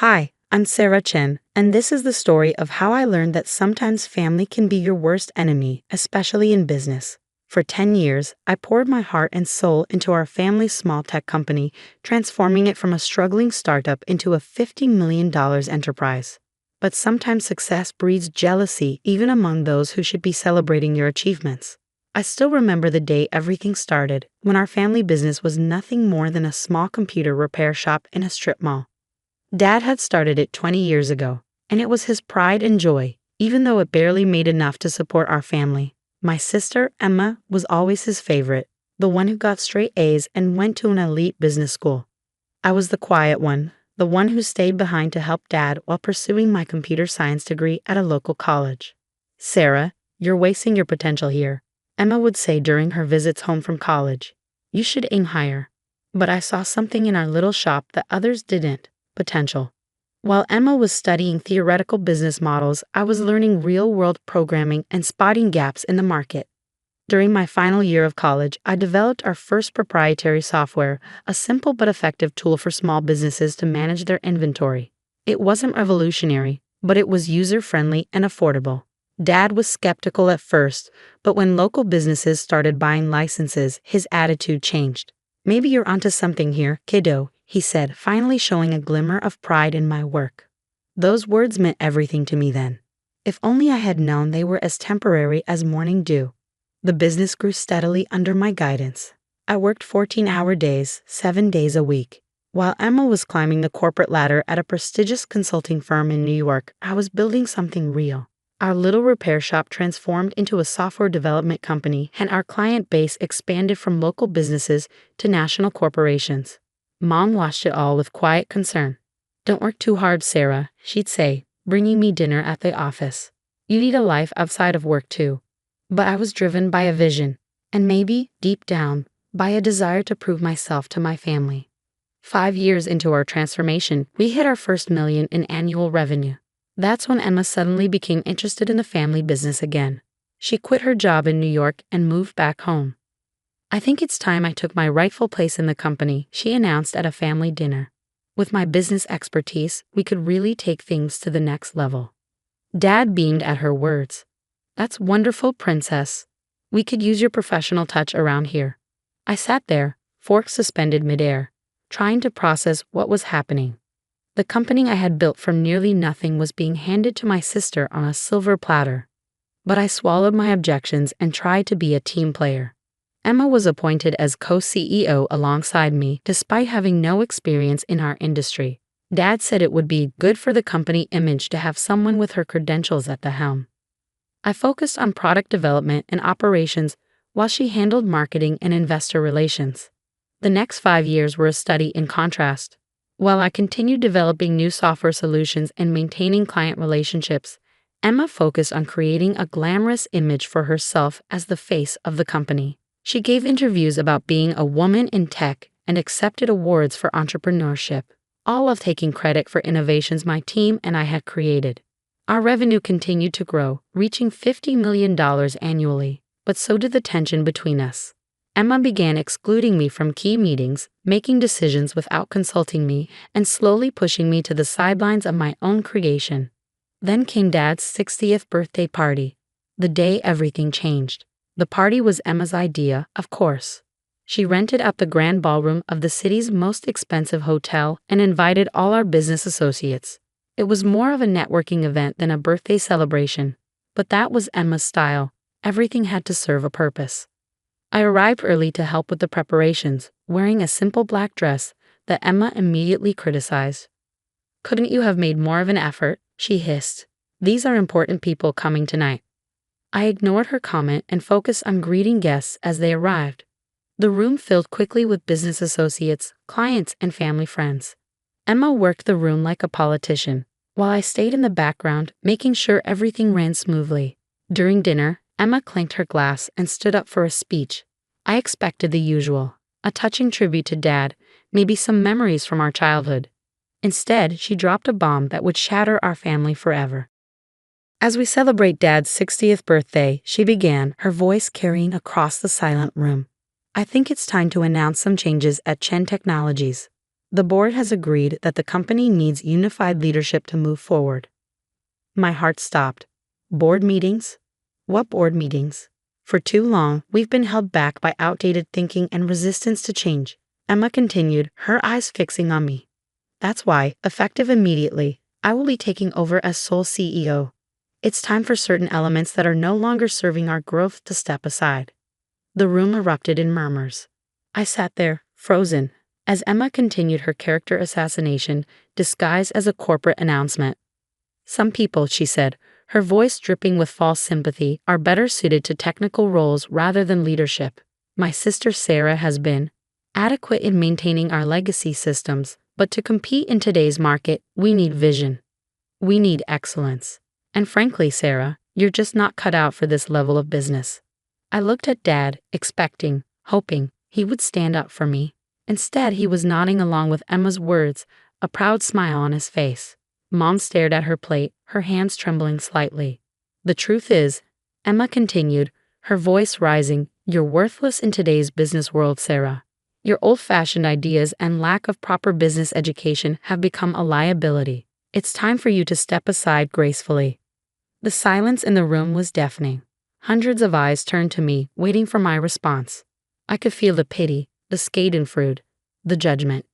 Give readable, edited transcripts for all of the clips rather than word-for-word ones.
Hi, I'm Sarah Chen, and this is the story of how I learned that sometimes family can be your worst enemy, especially in business. For 10 years, I poured my heart and soul into our family's small tech company, transforming it from a struggling startup into a $50 million enterprise. But sometimes success breeds jealousy even among those who should be celebrating your achievements. I still remember the day everything started, when our family business was nothing more than a small computer repair shop in a strip mall. Dad had started it 20 years ago, and it was his pride and joy, even though it barely made enough to support our family. My sister, Emma, was always his favorite, the one who got straight A's and went to an elite business school. I was the quiet one, the one who stayed behind to help Dad while pursuing my computer science degree at a local college. "Sarah, you're wasting your potential here," Emma would say during her visits home from college. "You should aim higher." But I saw something in our little shop that others didn't: potential. While Emma was studying theoretical business models, I was learning real-world programming and spotting gaps in the market. During my final year of college, I developed our first proprietary software, a simple but effective tool for small businesses to manage their inventory. It wasn't revolutionary, but it was user-friendly and affordable. Dad was skeptical at first, but when local businesses started buying licenses, his attitude changed. "Maybe you're onto something here, kiddo," he said, finally showing a glimmer of pride in my work. Those words meant everything to me then. If only I had known they were as temporary as morning dew. The business grew steadily under my guidance. I worked 14-hour days, 7 days a week. While Emma was climbing the corporate ladder at a prestigious consulting firm in New York, I was building something real. Our little repair shop transformed into a software development company, and our client base expanded from local businesses to national corporations. Mom watched it all with quiet concern. "Don't work too hard, Sarah," she'd say, bringing me dinner at the office. "You need a life outside of work too." But I was driven by a vision, and maybe, deep down, by a desire to prove myself to my family. 5 years into our transformation, we hit our first million in annual revenue. That's when Emma suddenly became interested in the family business again. She quit her job in New York and moved back home. "I think it's time I took my rightful place in the company," she announced at a family dinner. "With my business expertise, we could really take things to the next level." Dad beamed at her words. "That's wonderful, princess. We could use your professional touch around here." I sat there, fork suspended midair, trying to process what was happening. The company I had built from nearly nothing was being handed to my sister on a silver platter. But I swallowed my objections and tried to be a team player. Emma was appointed as co-CEO alongside me, despite having no experience in our industry. Dad said it would be good for the company image to have someone with her credentials at the helm. I focused on product development and operations while she handled marketing and investor relations. The next 5 years were a study in contrast. While I continued developing new software solutions and maintaining client relationships, Emma focused on creating a glamorous image for herself as the face of the company. She gave interviews about being a woman in tech and accepted awards for entrepreneurship, all of taking credit for innovations my team and I had created. Our revenue continued to grow, reaching $50 million annually, but so did the tension between us. Emma began excluding me from key meetings, making decisions without consulting me, and slowly pushing me to the sidelines of my own creation. Then came Dad's 60th birthday party. The day everything changed. The party was Emma's idea, of course. She rented out the grand ballroom of the city's most expensive hotel and invited all our business associates. It was more of a networking event than a birthday celebration, but that was Emma's style. Everything had to serve a purpose. I arrived early to help with the preparations, wearing a simple black dress that Emma immediately criticized. "Couldn't you have made more of an effort?" she hissed. "These are important people coming tonight." I ignored her comment and focused on greeting guests as they arrived. The room filled quickly with business associates, clients, and family friends. Emma worked the room like a politician, while I stayed in the background, making sure everything ran smoothly. During dinner, Emma clanked her glass and stood up for a speech. I expected the usual, a touching tribute to Dad, maybe some memories from our childhood. Instead, she dropped a bomb that would shatter our family forever. "As we celebrate Dad's 60th birthday," she began, her voice carrying across the silent room, "I think it's time to announce some changes at Chen Technologies. The board has agreed that the company needs unified leadership to move forward. My heart stopped. Board meetings? What board meetings? For too long, we've been held back by outdated thinking and resistance to change. Emma continued, her eyes fixing on me. That's why, effective immediately, I will be taking over as sole CEO. It's time for certain elements that are no longer serving our growth to step aside. The room erupted in murmurs. I sat there, frozen, as Emma continued her character assassination, disguised as a corporate announcement. Some people, she said, her voice dripping with false sympathy, are better suited to technical roles rather than leadership. My sister Sarah has been adequate in maintaining our legacy systems, but to compete in today's market, we need vision. We need excellence. And frankly, Sarah, you're just not cut out for this level of business. I looked at Dad, expecting, hoping, he would stand up for me. Instead, he was nodding along with Emma's words, a proud smile on his face. Mom stared at her plate, her hands trembling slightly. The truth is, Emma continued, her voice rising, you're worthless in today's business world, Sarah. Your old-fashioned ideas and lack of proper business education have become a liability. It's time for you to step aside gracefully. The silence in the room was deafening. Hundreds of eyes turned to me, waiting for my response. I could feel the pity, the schadenfreude, the judgment.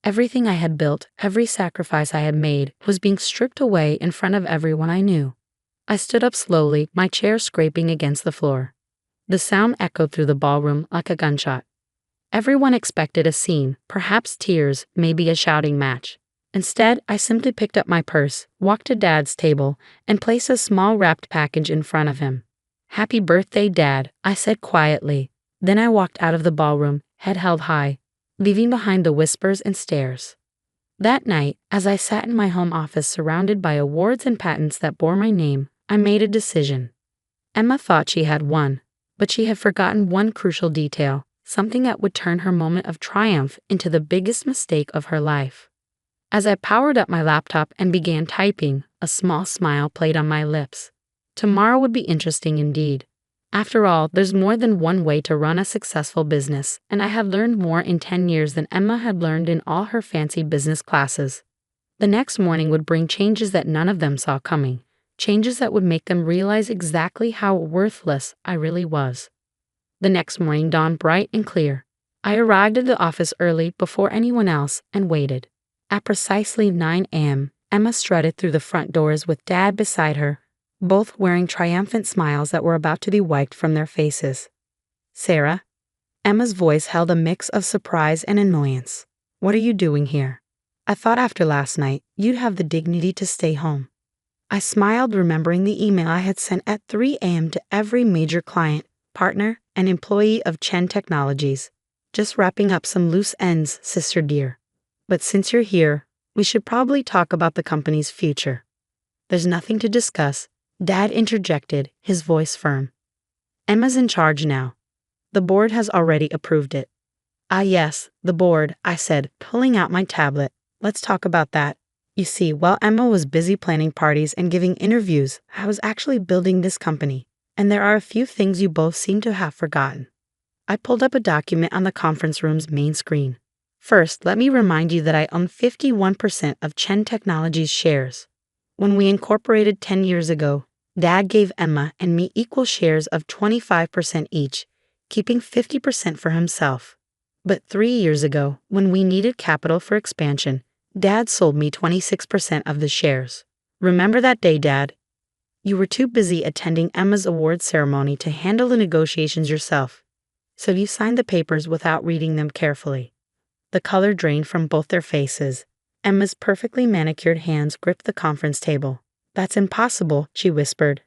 Everything I had built, every sacrifice I had made, was being stripped away in front of everyone I knew. I stood up slowly, my chair scraping against the floor. The sound echoed through the ballroom like a gunshot. Everyone expected a scene, perhaps tears, maybe a shouting match. Instead, I simply picked up my purse, walked to Dad's table, and placed a small wrapped package in front of him. Happy birthday, Dad, I said quietly. Then I walked out of the ballroom, head held high, leaving behind the whispers and stares. That night, as I sat in my home office surrounded by awards and patents that bore my name, I made a decision. Emma thought she had won, but she had forgotten one crucial detail, something that would turn her moment of triumph into the biggest mistake of her life. As I powered up my laptop and began typing, a small smile played on my lips. Tomorrow would be interesting indeed. After all, there's more than one way to run a successful business, and I had learned more in 10 years than Emma had learned in all her fancy business classes. The next morning would bring changes that none of them saw coming, changes that would make them realize exactly how worthless I really was. The next morning dawned bright and clear. I arrived at the office early before anyone else and waited. At precisely 9 a.m., Emma strutted through the front doors with Dad beside her, both wearing triumphant smiles that were about to be wiped from their faces. Sarah? Emma's voice held a mix of surprise and annoyance. What are you doing here? I thought after last night, you'd have the dignity to stay home. I smiled, remembering the email I had sent at 3 a.m. to every major client, partner, and employee of Chen Technologies. Just wrapping up some loose ends, sister dear. But since you're here, we should probably talk about the company's future. There's nothing to discuss, Dad interjected, his voice firm. Emma's in charge now. The board has already approved it. Ah yes, the board, I said, pulling out my tablet. Let's talk about that. You see, while Emma was busy planning parties and giving interviews, I was actually building this company, and there are a few things you both seem to have forgotten. I pulled up a document on the conference room's main screen. First, let me remind you that I own 51% of Chen Technologies shares. When we incorporated 10 years ago, Dad gave Emma and me equal shares of 25% each, keeping 50% for himself. But 3 years ago, when we needed capital for expansion, Dad sold me 26% of the shares. Remember that day, Dad? You were too busy attending Emma's award ceremony to handle the negotiations yourself, so you signed the papers without reading them carefully. The color drained from both their faces. Emma's perfectly manicured hands gripped the conference table. That's impossible, she whispered.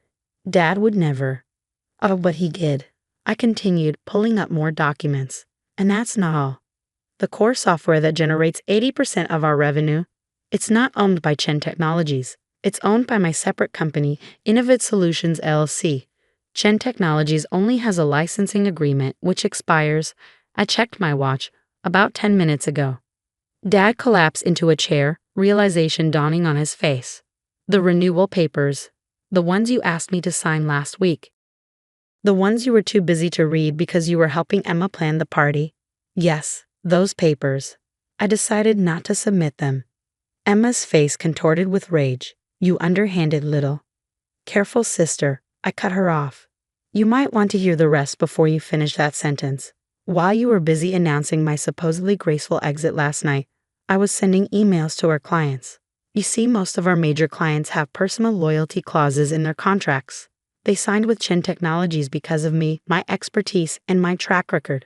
Dad would never. Oh, but he did. I continued, pulling up more documents. And that's not all. The core software that generates 80% of our revenue, it's not owned by Chen Technologies. It's owned by my separate company, Innovate Solutions LLC. Chen Technologies only has a licensing agreement which expires, I checked my watch, about 10 minutes ago. Dad collapsed into a chair, realization dawning on his face. The renewal papers. The ones you asked me to sign last week. The ones you were too busy to read because you were helping Emma plan the party. Yes, those papers. I decided not to submit them. Emma's face contorted with rage. You underhanded little. Careful, sister, I cut her off. You might want to hear the rest before you finish that sentence. While you were busy announcing my supposedly graceful exit last night, I was sending emails to our clients. You see, most of our major clients have personal loyalty clauses in their contracts. They signed with Chen Technologies because of me, my expertise, and my track record.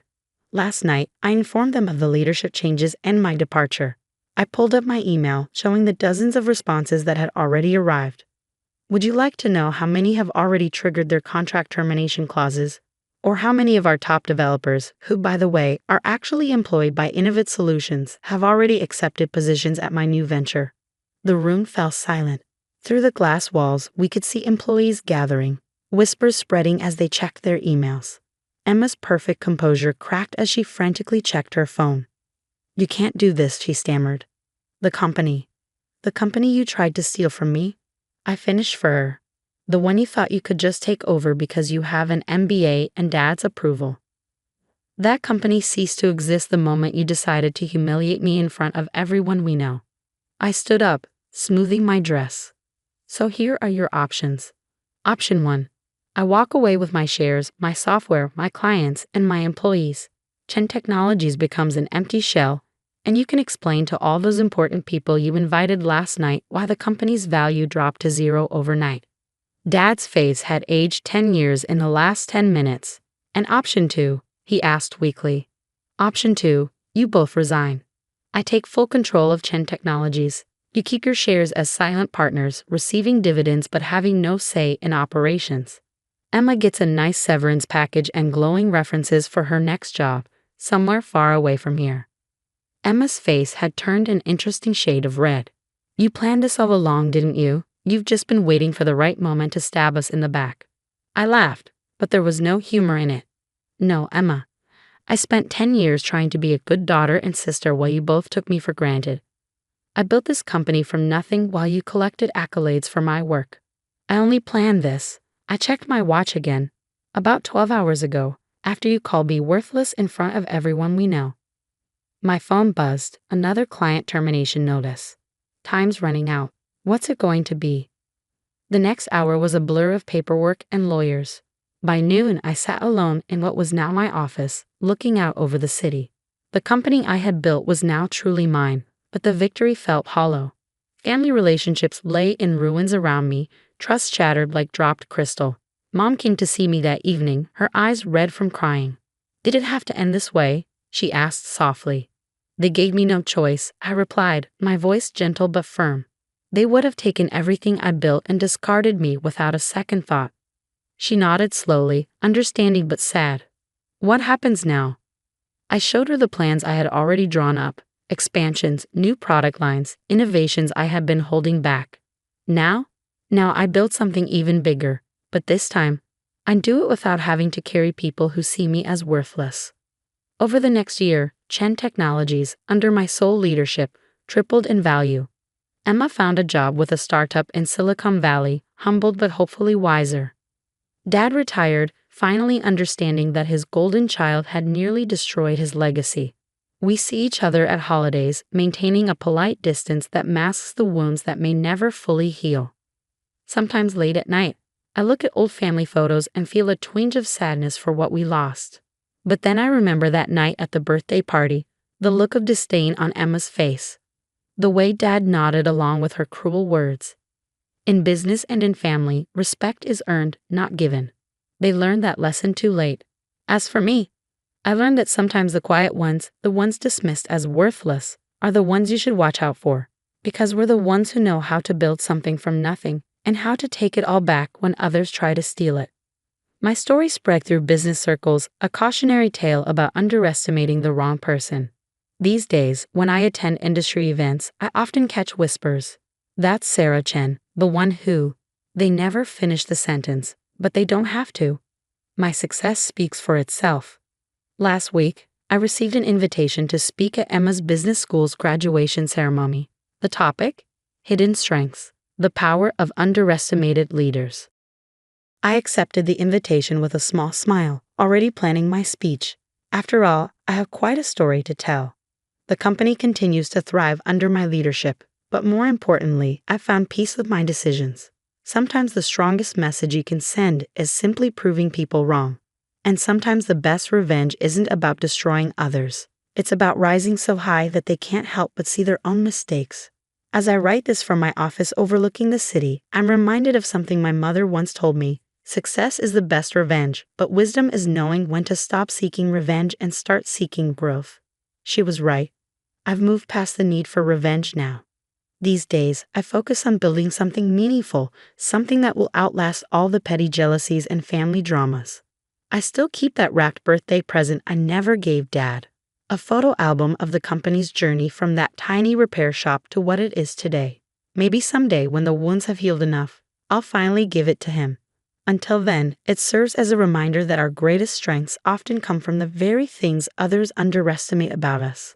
Last night, I informed them of the leadership changes and my departure. I pulled up my email showing the dozens of responses that had already arrived. Would you like to know how many have already triggered their contract termination clauses? Or how many of our top developers, who by the way are actually employed by Innovative Solutions, have already accepted positions at my new venture? The room fell silent. Through the glass walls, we could see employees gathering, whispers spreading as they checked their emails. Emma's perfect composure cracked as she frantically checked her phone. You can't do this, she stammered. The company you tried to steal from me? I finished for her. The one you thought you could just take over because you have an MBA and Dad's approval. That company ceased to exist the moment you decided to humiliate me in front of everyone we know. I stood up, smoothing my dress. So here are your options. Option 1. I walk away with my shares, my software, my clients, and my employees. Chen Technologies becomes an empty shell, and you can explain to all those important people you invited last night why the company's value dropped to zero overnight. Dad's face had aged 10 years in the last 10 minutes. And option 2, he asked weakly. Option 2, you both resign. I take full control of Chen Technologies. You keep your shares as silent partners, receiving dividends but having no say in operations. Emma gets a nice severance package and glowing references for her next job, somewhere far away from here. Emma's face had turned an interesting shade of red. You planned this all along, didn't you? You've just been waiting for the right moment to stab us in the back. I laughed, but there was no humor in it. No, Emma. I spent 10 years trying to be a good daughter and sister while you both took me for granted. I built this company from nothing while you collected accolades for my work. I only planned this. I checked my watch again, about 12 hours ago, after you called me worthless in front of everyone we know. My phone buzzed, another client termination notice. Time's running out. What's it going to be? The next hour was a blur of paperwork and lawyers. By noon, I sat alone in what was now my office, looking out over the city. The company I had built was now truly mine, but the victory felt hollow. Family relationships lay in ruins around me, trust shattered like dropped crystal. Mom came to see me that evening, her eyes red from crying. Did it have to end this way? She asked softly. They gave me no choice, I replied, my voice gentle but firm. They would have taken everything I built and discarded me without a second thought. She nodded slowly, understanding but sad. What happens now? I showed her the plans I had already drawn up, expansions, new product lines, innovations I had been holding back. Now I built something even bigger, but this time, I'd do it without having to carry people who see me as worthless. Over the next year, Chen Technologies, under my sole leadership, tripled in value. Emma found a job with a startup in Silicon Valley, humbled but hopefully wiser. Dad retired, finally understanding that his golden child had nearly destroyed his legacy. We see each other at holidays, maintaining a polite distance that masks the wounds that may never fully heal. Sometimes late at night, I look at old family photos and feel a twinge of sadness for what we lost. But then I remember that night at the birthday party, the look of disdain on Emma's face. The way Dad nodded along with her cruel words. In business and in family, respect is earned, not given. They learned that lesson too late. As for me, I learned that sometimes the quiet ones, the ones dismissed as worthless, are the ones you should watch out for, because we're the ones who know how to build something from nothing and how to take it all back when others try to steal it. My story spread through business circles, a cautionary tale about underestimating the wrong person. These days, when I attend industry events, I often catch whispers. That's Sarah Chen, the one who. They never finish the sentence, but they don't have to. My success speaks for itself. Last week, I received an invitation to speak at Emma's business school's graduation ceremony. The topic? Hidden Strengths, the Power of Underestimated Leaders. I accepted the invitation with a small smile, already planning my speech. After all, I have quite a story to tell. The company continues to thrive under my leadership, but more importantly, I found peace with my decisions. Sometimes the strongest message you can send is simply proving people wrong. And sometimes the best revenge isn't about destroying others. It's about rising so high that they can't help but see their own mistakes. As I write this from my office overlooking the city, I'm reminded of something my mother once told me. Success is the best revenge, but wisdom is knowing when to stop seeking revenge and start seeking growth. She was right. I've moved past the need for revenge now. These days, I focus on building something meaningful, something that will outlast all the petty jealousies and family dramas. I still keep that wrapped birthday present I never gave Dad. A photo album of the company's journey from that tiny repair shop to what it is today. Maybe someday, when the wounds have healed enough, I'll finally give it to him. Until then, it serves as a reminder that our greatest strengths often come from the very things others underestimate about us.